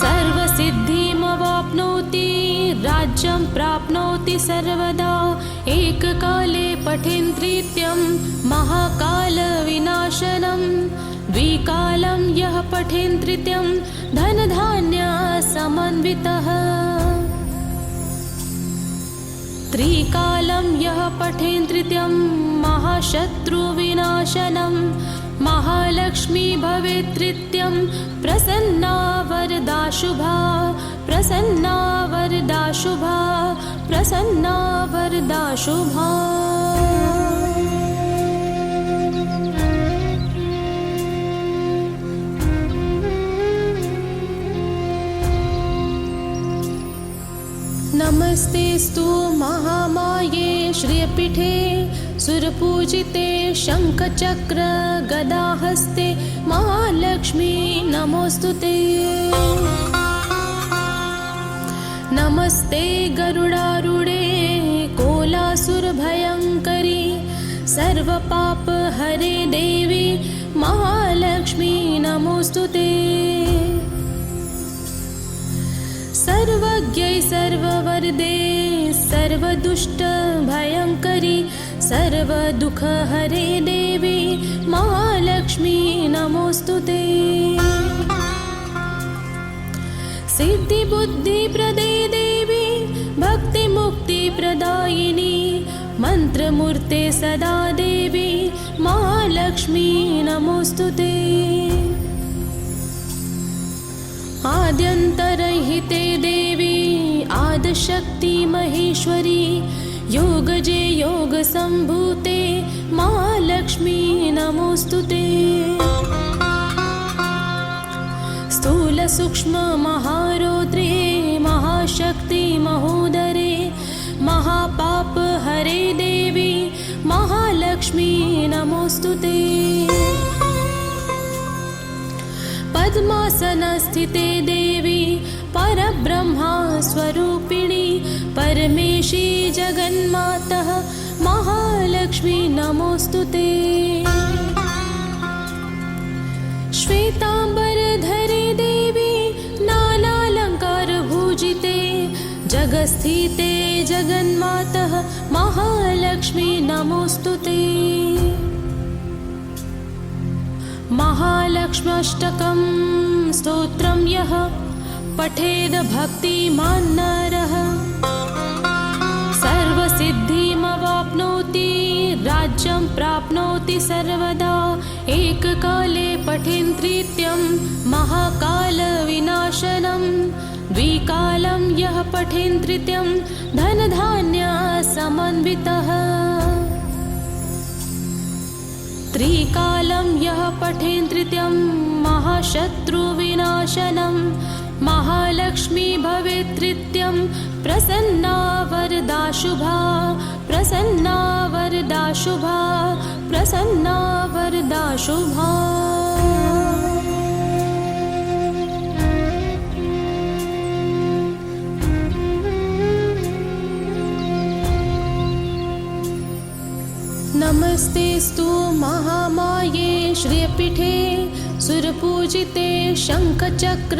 सर्वसिद्धिमवाप्नोति राज्यं प्राप्नोति सर्वदा। एककाले पठेन्नृत्यं महाकालविनाशनं द्विकालं यः पठेन्नृत्यं धनधान्यसमन्वितः। त्रिकालं यः पठेन्नृत्यं महाशत्रुविनाशनं महालक्ष्मी भवेत्नित्यं प्रसन्ना वरदा शुभा प्रसन्ना वरदा शुभा प्रसन्ना वरदा शुभा। नमस्तेस्तु महामाये श्रियपीठे सुरपूजिते शङ्खचक्र गदाहस्ते महालक्ष्मी नमोऽस्तुते। नमस्ते गरुडारूढे कोलासुरभयङ्करी सर्वपापहरे देवी महालक्ष्मी नमोऽस्तुते। सर्वज्ञै सर्ववरदे सर्वदुष्टभयङ्करी सर्वदुःखहरे देवी महालक्ष्मी नमोऽस्तुते। सिद्धिबुद्धिप्रदे देवी भक्तिमुक्तिप्रदायिनी मन्त्रमूर्ते सदा देवी महालक्ष्मी नमोऽस्तुते। आद्यन्तरहिते देवी आदिशक्ति महेश्वरी योगजे योगसम्भूते महालक्ष्मी नमोऽस्तुते। स्थूलसूक्ष्म महारौद्रे महाशक्ति महोदरे महापापहरे देवी महालक्ष्मी नमोऽस्तुते। पद्मासनस्थिते देवी परब्रह्मा स्वरूपिणी परमेशी जगन्मातः महालक्ष्मी नमोऽस्तुते। श्वेताम्बरधरे देवी नानालङ्कारभूजिते जगत्स्थिते जगन्मातः महालक्ष्मी नमोस्तुते। महालक्ष्म्यष्टकं स्तोत्रं यः पठेद भक्तिमान् नरः सर्वसिद्धिमवाप्नोति राज्यं प्राप्नोति सर्वदा। एककाले पठेन्त्रित्यं महाकालविनाशनं द्विकालं यः पठेन्त्रित्यं धनधान्यसमन्वितः। त्रिकालं यः पठेन्त्रित्यं महाशत्रुविनाशनं महालक्ष्मी भवेत्त्रित्यं प्रसन्ना वरदा शुभा प्रसन्ना वरदा शुभा प्रसन्ना वरदा शुभा। नमस्तेस्तु महामाये श्रियपीठे सुरपूजिते शङ्खचक्र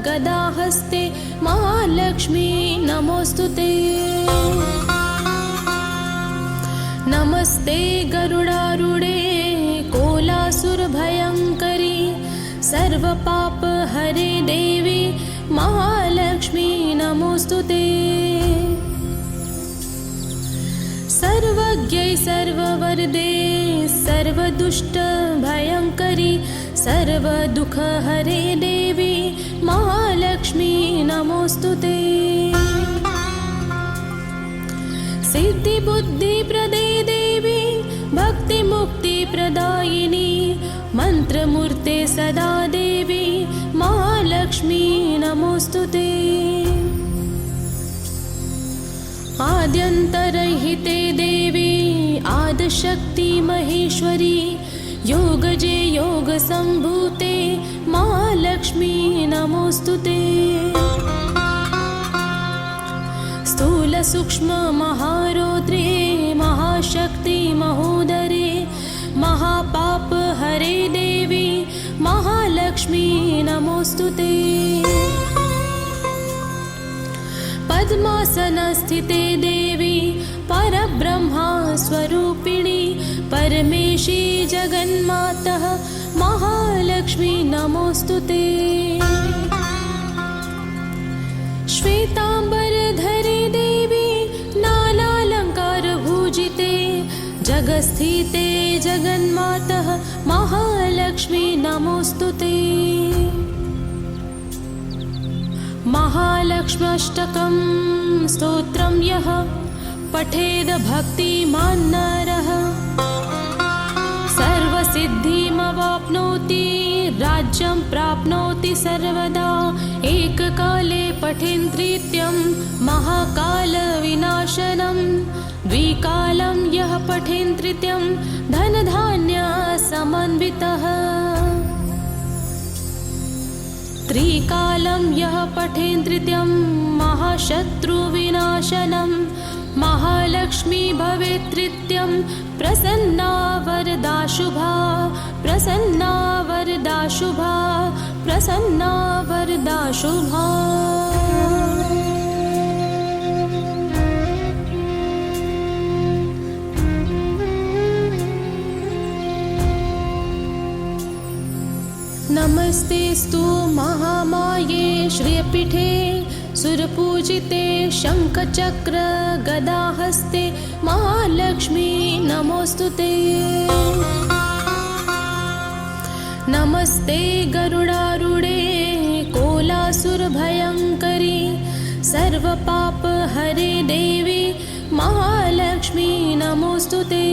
गदाहस्ते महालक्ष्मी नमोस्तुते। नमस्ते गरुडारूढे कोलासुरभयङ्करी सर्वपापहरे देवी महालक्ष्मी नमोस्तुते। सर्वज्ञै सर्ववरदे सर्वदुष्टभयङ्करी सर्वदुःखहरे देवी महालक्ष्मी नमोस्तुते। सिद्धिबुद्धिप्रदे देवी भक्तिमुक्तिप्रदायिनी मन्त्रमूर्ते सदा देवी महालक्ष्मी नमोस्तुते। आद्यन्तरहिते देवी आदिशक्ति महेश्वरी योगजे योगसम्भूते महालक्ष्मी नमोस्तुते। स्थूलसूक्ष्म महारौद्रे महाशक्ति महोदरे महापापहरे देवी महालक्ष्मी नमोस्तुते। पद्मासनस्थिते देवी परब्रह्मा स्वरूपिणी परमेशी जगन्मातः महालक्ष्मी नमोस्तुते। श्वेताम्बरधरे देवी नानालङ्कारभूजिते जगत्स्थिते जगन्मातः महालक्ष्मी नमोस्तुते। महालक्ष्म्यष्टकं स्तोत्रं यः पठेद भक्तिमान् नरः सर्वसिद्धिमवाप्नोति राज्यं प्राप्नोति सर्वदा। एककाले पठेन्त्रित्यं महाकालविनाशनं द्विकालं यः पठेन्त्रित्यं धनधान्यसमन्वितः। त्रिकालं यः पठेन्त्रित्यं महाशत्रुविनाशनं महालक्ष्मी भवेत्त्रित्यं प्रसन्ना वरदा शुभा प्रसन्ना वरदा शुभा प्रसन्ना वरदा शुभा। नमस्तेस्तु महामाये श्रियपीठे सुरपूजिते शङ्खचक्र गदाहस्ते महालक्ष्मी नमोस्तुते। नमस्ते गरुडारूढे कोलासुरभयङ्करी सर्वपापहरे देवी महालक्ष्मी नमोस्तुते।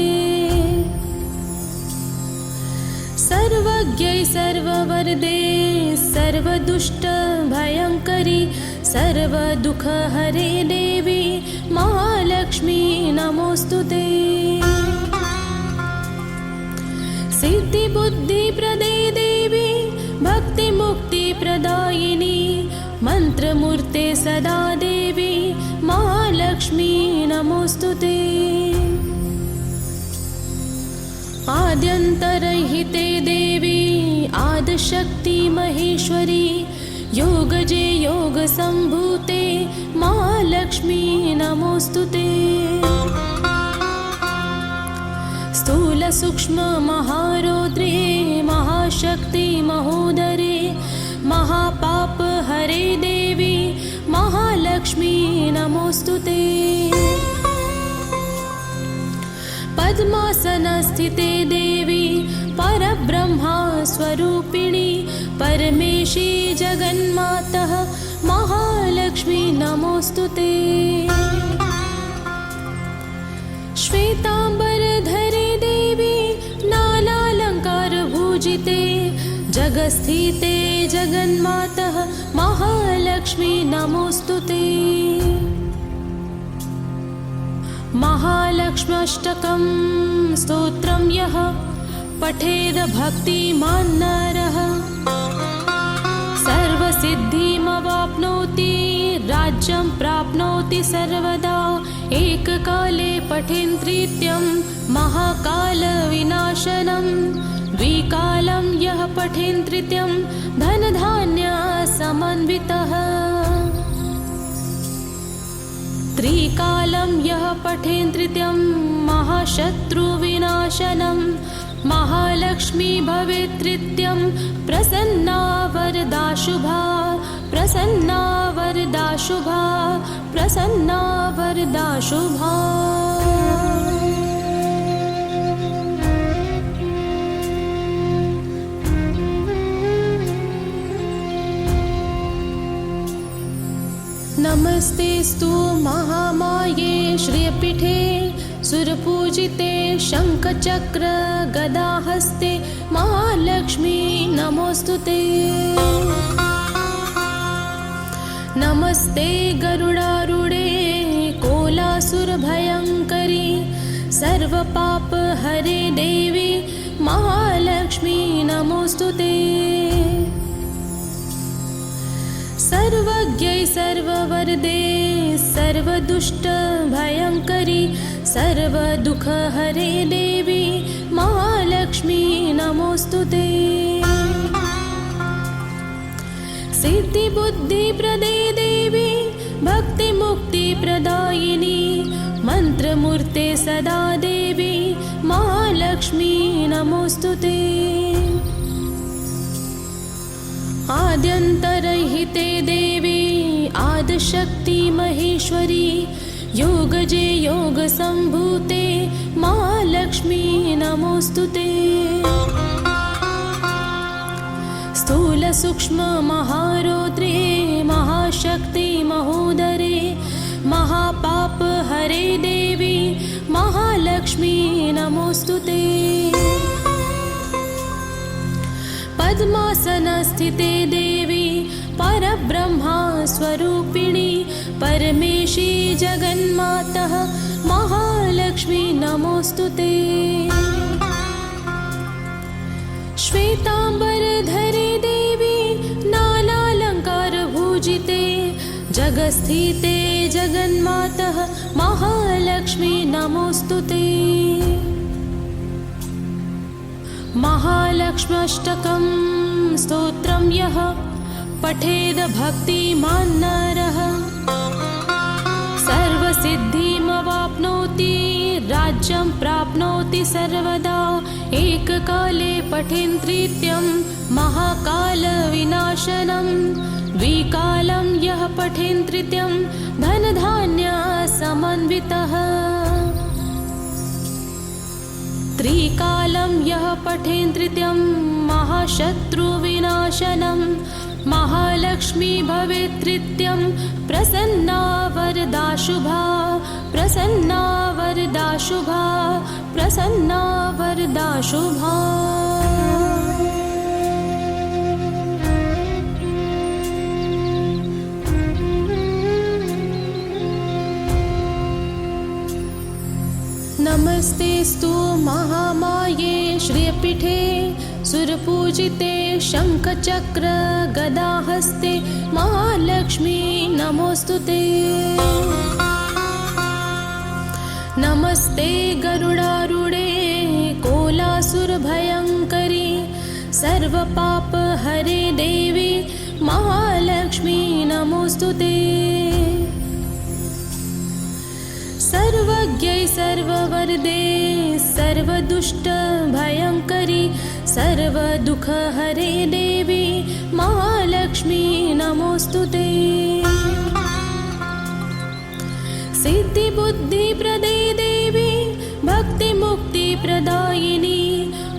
सर्वज्ञै सर्ववरदे सर्वदुष्टभयङ्करी सर्वदुःखहरे देवी महालक्ष्मी नमोस्तुते। सिद्धिबुद्धिप्रदे देवी भक्तिमुक्तिप्रदायिनी मन्त्रमूर्ते सदा देवी महालक्ष्मी नमोस्तुते। आद्यन्तरहिते देवी आदिशक्ति महेश्वरी योगजे योगसम्भूते महालक्ष्मी नमोस्तुते। स्थूलसूक्ष्ममहारौद्रे महाशक्ति महोदरे महापाप हरे देवी महालक्ष्मी नमोस्तुते। पद्मासनस्थिते देवी परब्रह्मा स्वरूपिणी परमेशी जगन्मातः महालक्ष्मी नमोस्तुते। श्वेतांबरधरे देवी नानालंकारभूजिते जगस्थिते जगन्मातः महालक्ष्मी नमोस्तुते। महालक्ष्म्यष्टकं स्तोत्रं यः पठेद भक्तिमान् नरः सर्वसिद्धिमवाप्नोति राज्यं प्राप्नोति सर्वदा। एककाले पठेन्त्रित्यं महाकालविनाशनं द्विकालं यः पठेन्त्रित्यं धनधान्यसमन्वितः। त्रिकालं यः पठेन्त्रित्यं महाशत्रुविनाशनं महालक्ष्मी भवेत्त्रित्यं प्रसन्ना वरदा शुभा प्रसन्ना वरदा शुभा प्रसन्ना वरदा शुभा। नमस्तेस्तु महामाये श्रियपीठे सुरपूजिते शंखचक्र गदाहस्ते महालक्ष्मी नमोस्तुते। नमस्ते गरुडारूढे कोलासुरभयंकरी सर्वपाप हरे देवी महालक्ष्मी नमोस्तुते। सर्वज्ञै सर्ववरदे सर्वदुष्ट भयंकरी सर्वदुःख हरे देवी महालक्ष्मी नमोस्तुते। सिद्धिबुद्धिप्रदे देवी भक्तिमुक्तिप्रदायिनी मंत्रमूर्ते सदा देवी महालक्ष्मी नमोस्तुते। आद्यन्तरहिते देवी आदिशक्ति महेश्वरी योगजे योगसम्भूते महालक्ष्मी नमोस्तुते। स्थूलसूक्ष्ममहारौद्रे महाशक्ति महोदरे महापाप हरे देवी महालक्ष्मी नमोस्तुते। पद्मासनस्थिते देवी परब्रह्मा स्वरूपिणी परमेशी जगन्मातः महालक्ष्मी नमोस्तुते। श्वेतांबरधरे देवी नानालंकारभूजिते जगस्थिते जगन्मातः महालक्ष्मी नमोस्तुते। महालक्ष्म्यष्टकं स्तोत्रं यः पठेद भक्तिमान् नरः सर्वसिद्धिमवाप्नोति राज्यं प्राप्नोति सर्वदा। एककाले पठेन्त्रित्यं महाकालविनाशनं द्विकालं यः पठेन्त्रित्यं धनधान्यसमन्वितः। त्रिकालं यः पठेन्त्रित्यं महाशत्रुविनाशनं महालक्ष्मी भवेत्त्रित्यं प्रसन्ना वरदा शुभा प्रसन्ना वरदा शुभा प्रसन्ना वरदा शुभा। नमस्तेस्तु महामाये श्रियपीठे सुरपूजिते शंखचक्र गदाहस्ते महालक्ष्मी नमोस्तुते। नमस्ते गरुडारूढे कोलासुरभयंकरी सर्वपाप हरे देवी महालक्ष्मी नमोस्तुते। सर्वज्ञै सर्ववरदे सर्वदुष्टभयङ्करी सर्वदुःखहरे देवी महालक्ष्मी नमोऽस्तुते। सिद्धिबुद्धिप्रदे देवी भक्तिमुक्तिप्रदायिनी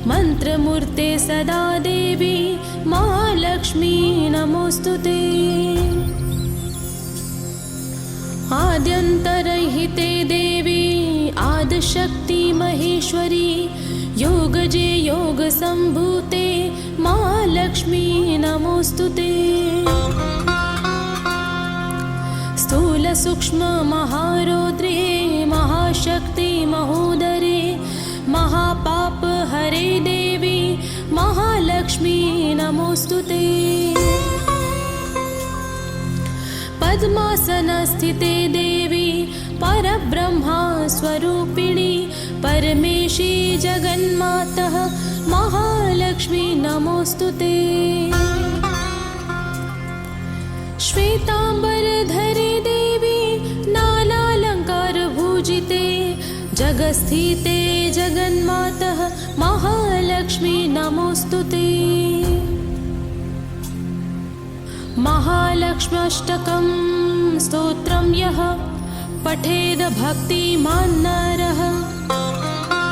मन्त्रमूर्ते सदा देवी महालक्ष्मी नमोऽस्तुते। आद्यन्तरहिते देवी आदिशक्ति महेश्वरी योगजे योगसम्भूते महालक्ष्मी नमोऽस्तुते। स्थूलसूक्ष्म महारौद्रे महाशक्ति महोदरे महापाप हरे देवी महालक्ष्मी नमोऽस्तुते। पद्मासनस्थिते देवी परब्रह्मा स्वरूपिणी परमेशी जगन्मातः महालक्ष्मी नमोऽस्तुते। श्वेताम्बरधरे देवी नानालङ्कारभूजिते जगस्थिते जगन्मातः महालक्ष्मी नमोऽस्तुते। महालक्ष्म्यष्टकं स्तोत्रं यः पठेद भक्तिमान् नरः